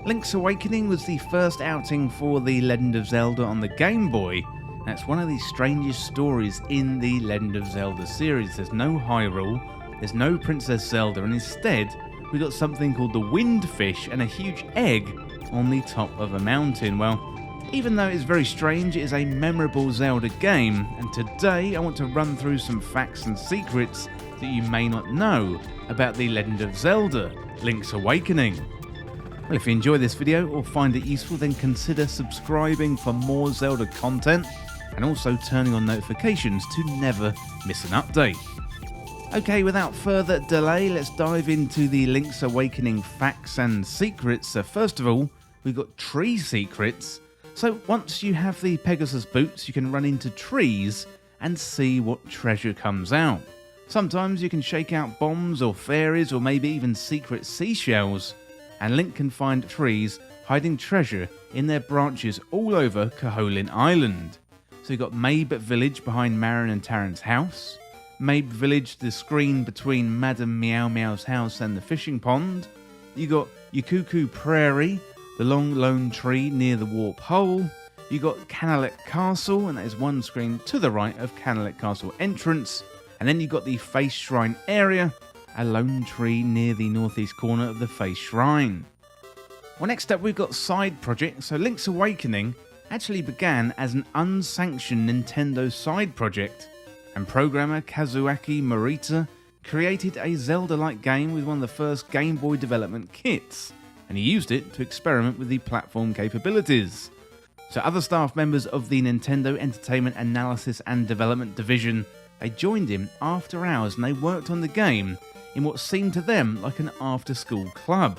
Link's Awakening was the first outing for the Legend of Zelda on the Game Boy. That's one of the strangest stories in the Legend of Zelda series. There's no Hyrule, there's no Princess Zelda, and instead we got something called the Windfish and a huge egg on the top of a mountain. Well, even though it's very strange, it is a memorable Zelda game, and today I want to run through some facts and secrets that you may not know about the Legend of Zelda, Link's Awakening. Well, if you enjoy this video or find it useful, then consider subscribing for more Zelda content and also turning on notifications to never miss an update. Okay, without further delay, let's dive into the Link's Awakening facts and secrets. So first of all, we've got tree secrets. So once you have the Pegasus boots, you can run into trees and see what treasure comes out. Sometimes you can shake out bombs or fairies or maybe even secret seashells, and Link can find trees hiding treasure in their branches all over Koholint Island. So you've got Mabe Village behind Marin and Taran's house, Mabe Village, the screen between Madame Meow Meow's house and the fishing pond. You got Yukuku Prairie, the long lone tree near the warp hole. You got Canalet Castle, and that is one screen to the right of Canalet Castle entrance. And then you got the Face Shrine area, a lone tree near the northeast corner of the Face Shrine. Well, next up we've got side projects. So Link's Awakening actually began as an unsanctioned Nintendo side project, and programmer Kazuaki Morita created a Zelda-like game with one of the first Game Boy development kits, and he used it to experiment with the platform capabilities. So other staff members of the Nintendo Entertainment Analysis and Development Division, they joined him after hours and they worked on the game in what seemed to them like an after-school club.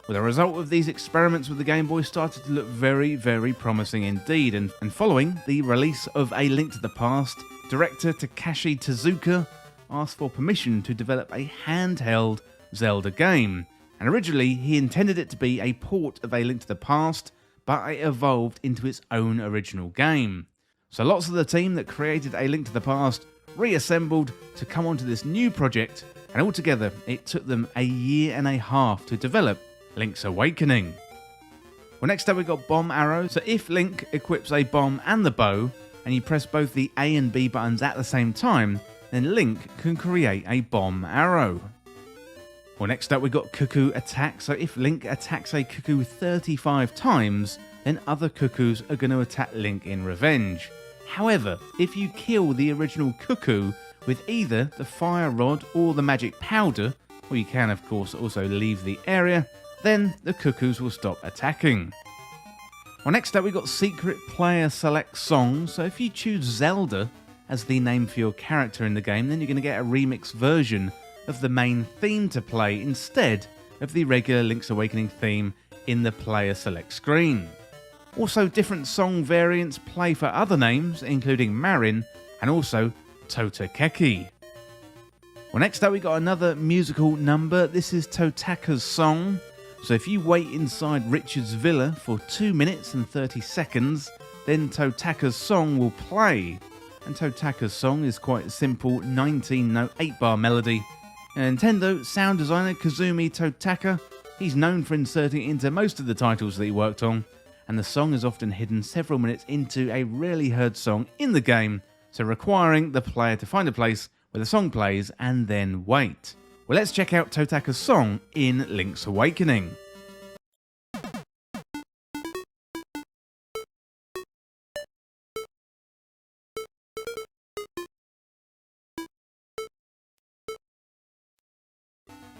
Well, the result of these experiments with the Game Boy started to look very, very promising indeed, and following the release of A Link to the Past, director Takashi Tezuka asked for permission to develop a handheld Zelda game, and originally he intended it to be a port of A Link to the Past, but it evolved into its own original game. So lots of the team that created A Link to the Past reassembled to come onto this new project, and altogether it took them a year and a half to develop Link's Awakening. Well, next up we've got bomb arrows. So if Link equips a bomb and the bow, and you press both the A and B buttons at the same time, then Link can create a bomb arrow. Well, next up we've got cuckoo attack. So if Link attacks a cuckoo 35 times, then other cuckoos are going to attack Link in revenge. However, if you kill the original cuckoo with either the fire rod or the magic powder, or you can of course also leave the area, then the cuckoos will stop attacking. Well, next up we've got secret player select songs. So if you choose Zelda as the name for your character in the game, then you're going to get a remix version of the main theme to play instead of the regular Link's Awakening theme in the player select screen. Also, different song variants play for other names, including Marin and also Totaka. Well, next up we got another musical number. This is Totaka's song. So if you wait inside Richard's villa for 2 minutes and 30 seconds, then Totaka's song will play. And Totaka's song is quite a simple 19-note 8-bar melody. And Nintendo sound designer Kazumi Totaka, he's known for inserting it into most of the titles that he worked on, and the song is often hidden several minutes into a rarely heard song in the game, so requiring the player to find a place where the song plays and then wait. Well, let's check out Totaka's song in Link's Awakening.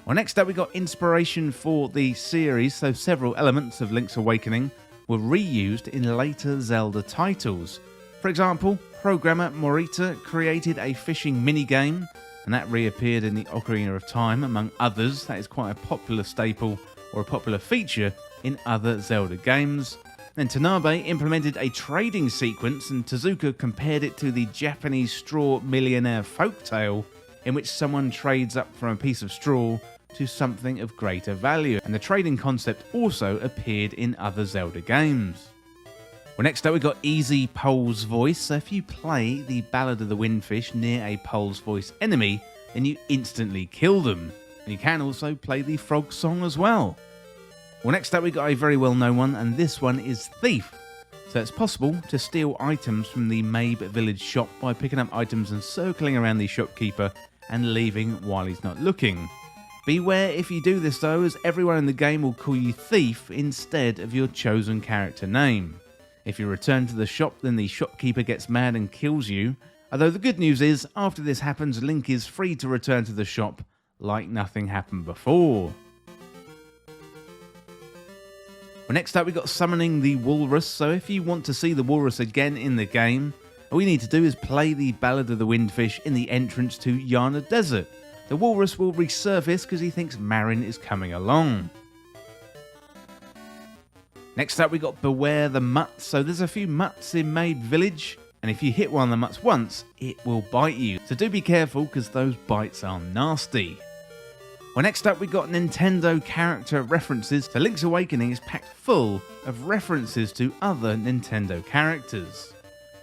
Well, next up we got inspiration for the series, so several elements of Link's Awakening were reused in later Zelda titles. For example, programmer Morita created a fishing minigame, and that reappeared in the Ocarina of Time, among others. That is quite a popular staple or a popular feature in other Zelda games. Then Tanabe implemented a trading sequence, and Tezuka compared it to the Japanese straw millionaire folktale, in which someone trades up from a piece of straw to something of greater value, and the trading concept also appeared in other Zelda games. Well, next up we got Easy Pole's Voice. So if you play the Ballad of the Windfish near a Pole's Voice enemy, then you instantly kill them. And you can also play the frog song as well. Well, next up we got a very well known one, and this one is Thief. So it's possible to steal items from the Mabe village shop by picking up items and circling around the shopkeeper and leaving while he's not looking. Beware if you do this though, as everyone in the game will call you Thief instead of your chosen character name. If you return to the shop, then the shopkeeper gets mad and kills you. Although the good news is, after this happens, Link is free to return to the shop like nothing happened before. Well, next up we got summoning the Walrus. So if you want to see the Walrus again in the game, all you need to do is play the Ballad of the Windfish in the entrance to Yana Desert. The Walrus will resurface because he thinks Marin is coming along. Next up we got Beware the Mutts. So there's a few mutts in Mabe Village, and if you hit one of the mutts once, it will bite you. So do be careful because those bites are nasty. Well, next up we got Nintendo character references. So Link's Awakening is packed full of references to other Nintendo characters.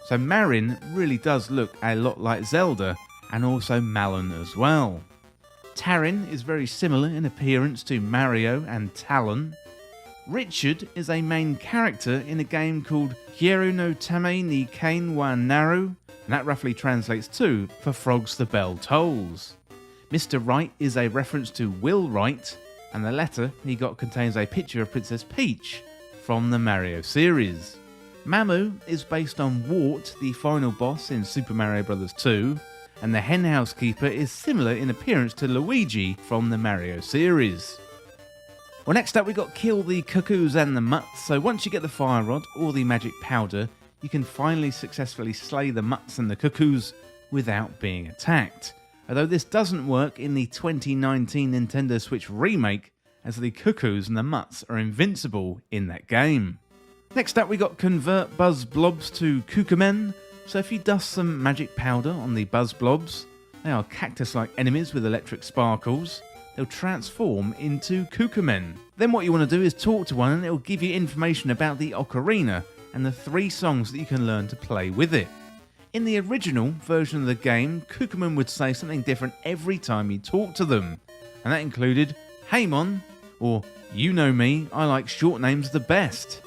So Marin really does look a lot like Zelda, and also Malon as well. Tarin is very similar in appearance to Mario and Talon. Richard is a main character in a game called Hieru no Tame ni Kain wa Naru, and that roughly translates to For Frogs the Bell Tolls. Mr. Wright is a reference to Will Wright, and the letter he got contains a picture of Princess Peach from the Mario series. Mamu is based on Wart, the final boss in Super Mario Bros. 2, and the henhouse keeper is similar in appearance to Luigi from the Mario series. Well, next up we got Kill the Cuccos and the Mutts. So once you get the fire rod or the magic powder, you can finally successfully slay the mutts and the cuckoos without being attacked. Although this doesn't work in the 2019 Nintendo Switch remake, as the cuckoos and the mutts are invincible in that game. Next up we got Convert Buzz Blobs to Cukemen. So if you dust some magic powder on the Buzz Blobs, they are cactus-like enemies with electric sparkles. They'll transform into Cukemen. Then what you want to do is talk to one and it will give you information about the ocarina and the 3 songs that you can learn to play with it. In the original version of the game, Cukemen would say something different every time you talk to them, and that included, "Hey Mon," or "You know me, I like short names the best,"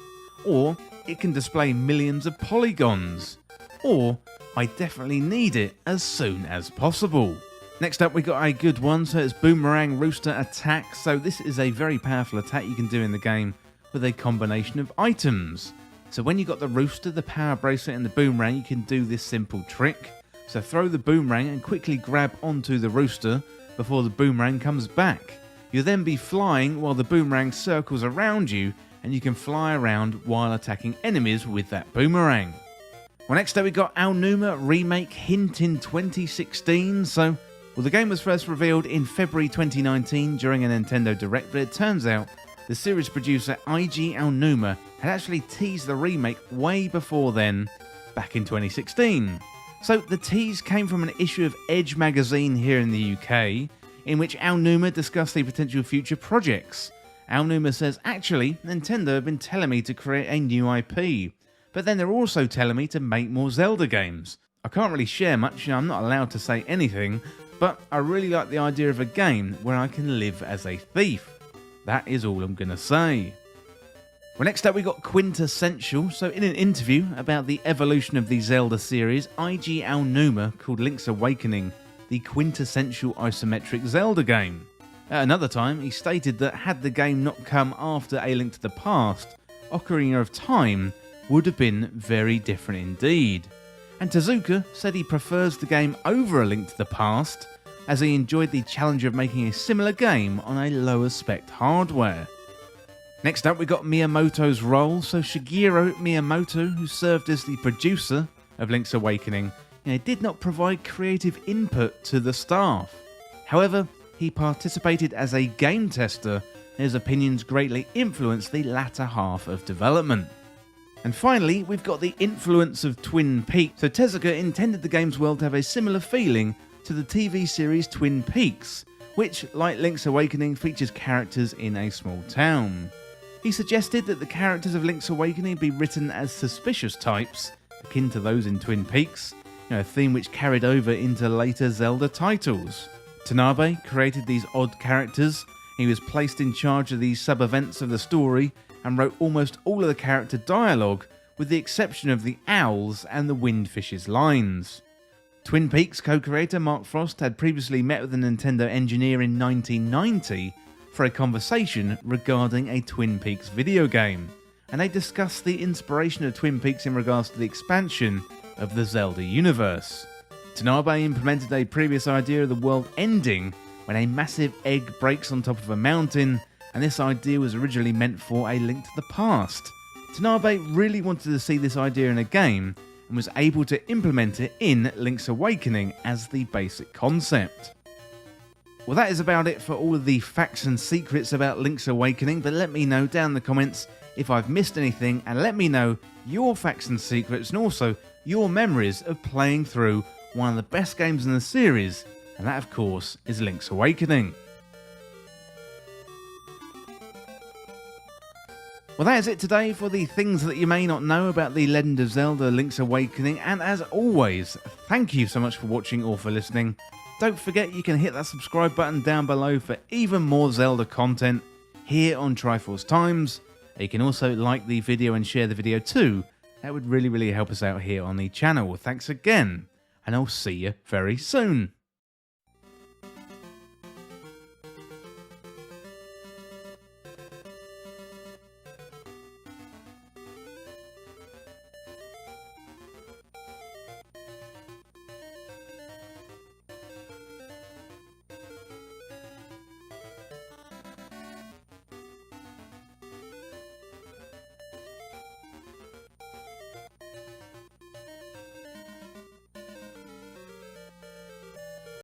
or it can display millions of polygons, or "I definitely need it as soon as possible." Next up we got a good one, so it's Boomerang Rooster Attack. So this is a very powerful attack you can do in the game with a combination of items. So when you got the Rooster, the Power Bracelet and the Boomerang, you can do this simple trick. So throw the Boomerang and quickly grab onto the Rooster before the Boomerang comes back. You'll then be flying while the Boomerang circles around you, and you can fly around while attacking enemies with that Boomerang. Well, next up we got Anonuma Remake hint in 2016. So, well, the game was first revealed in February 2019 during a Nintendo Direct, but it turns out the series producer IG Anonuma had actually teased the remake way before then, back in 2016. So the tease came from an issue of Edge magazine here in the UK, in which Anonuma discussed the potential future projects. Anonuma says, "Actually, Nintendo have been telling me to create a new IP, but then they're also telling me to make more Zelda games. I can't really share much, I'm not allowed to say anything, but I really like the idea of a game where I can live as a thief. That is all I'm gonna say." Well, next up we got Quintessential. So in an interview about the evolution of the Zelda series, IG Anonuma called Link's Awakening the quintessential isometric Zelda game. At another time, he stated that had the game not come after A Link to the Past, Ocarina of Time would have been very different indeed. And Tezuka said he prefers the game over A Link to the Past, as he enjoyed the challenge of making a similar game on a lower spec hardware. Next up we got Miyamoto's role. So Shigeru Miyamoto, who served as the producer of Link's Awakening, did not provide creative input to the staff. However, he participated as a game tester, and his opinions greatly influenced the latter half of development. And finally, we've got the influence of Twin Peaks. So Tezuka intended the game's world to have a similar feeling to the TV series Twin Peaks, which, like Link's Awakening, features characters in a small town. He suggested that the characters of Link's Awakening be written as suspicious types, akin to those in Twin Peaks, a theme which carried over into later Zelda titles. Tanabe created these odd characters He was placed in charge of the sub-events of the story and wrote almost all of the character dialogue, with the exception of the owls and the Windfish's lines. Twin Peaks co-creator Mark Frost had previously met with a Nintendo engineer in 1990 for a conversation regarding a Twin Peaks video game, and they discussed the inspiration of Twin Peaks in regards to the expansion of the Zelda universe. Tanabe implemented a previous idea of the world ending when a massive egg breaks on top of a mountain, and this idea was originally meant for A Link to the Past. Tanabe really wanted to see this idea in a game, and was able to implement it in Link's Awakening as the basic concept. Well, that is about it for all of the facts and secrets about Link's Awakening, but let me know down in the comments if I've missed anything, and let me know your facts and secrets and also your memories of playing through one of the best games in the series, and that of course is Link's Awakening. Well, that is it today for the things that you may not know about the Legend of Zelda Link's Awakening, and as always, thank you so much for watching or for listening. Don't forget you can hit that subscribe button down below for even more Zelda content here on Triforce Times. You can also like the video and share the video too. That would really help us out here on the channel. Thanks again, and I'll see you very soon.